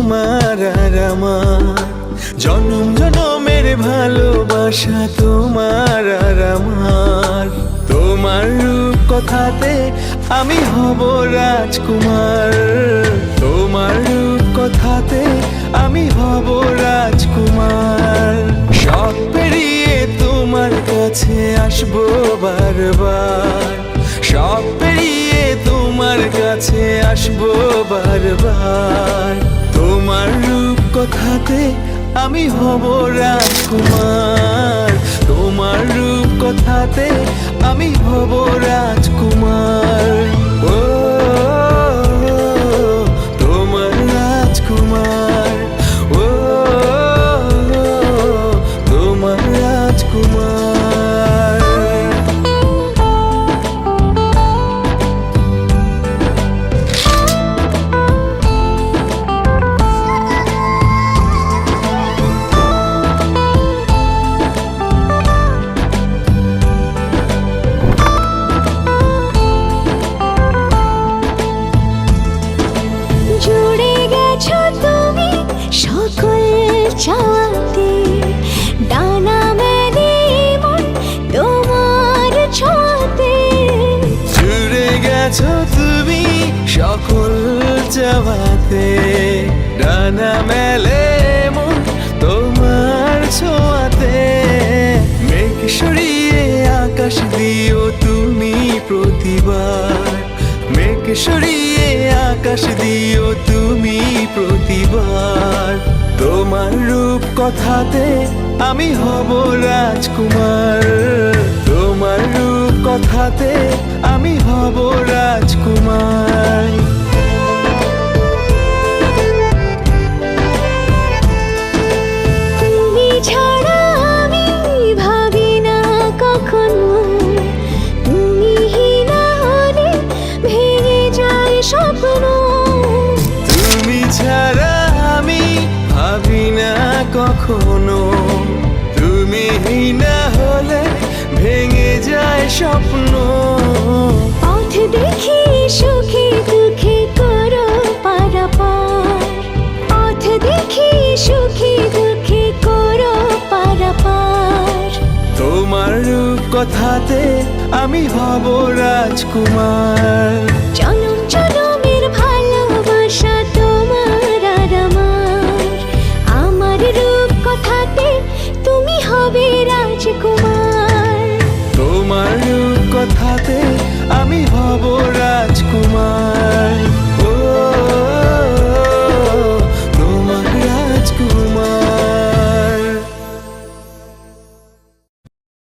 তোমার আর আমার, জনম জনমের ভালোবাসা তোমার আর আমার। তোমার রূপ কথাতে আমি হব রাজকুমার, তোমার রূপ কথাতে আমি হব রাজকুমার। সব পেরিয়ে তোমার কাছে আসবো বারবার, সব পেরিয়ে তোমার কাছে আসবো বারবার। তোমার রূপ কথাতে আমি হব রাজকুমার, তোমার রূপ কথাতে আমি হব রাজকুমার। ও তোমার রাজকুমার, ও তোমার রাজকুমার। চাওয়াতে ডানা মেলে মন তোমার ছোঁয়াতে, জুড়ে গেছো তুমি সকল চাওয়াতে, ডানা মেলে মন তোমার ছোঁয়াতে। মেঘ সরিয়ে আকাশ দিও তুমি প্রতিবার, মেঘ সরিয়ে আকাশ দিও তুমি প্রতিবার। তোমার রূপ কথাতে আমি হব রাজকুমার, তোমার রূপ কথাতে আমি হব রাজকুমার। তুমি ছাড়া আমি ভাবি না কখনো, তুমি না হলে ভেঙে যায় স্বপ্ন। তুমি ছাড়া আমি ভাবি না কখনো, তুমি না হলে ভেঙে যায় স্বপ্ন। পথ দেখি সুখে দুঃখে করো পারাপার, পথ দেখি সুখে দুঃখে করো পারাপার। তোমার রূপ কথাতে আমি হব রাজকুমার, জনম জনমের ভালোবাসা তোমার আর আমার। আমার রূপ কথাতে তুমি হবে রাজকুমার, তোমার রূপ কথাতে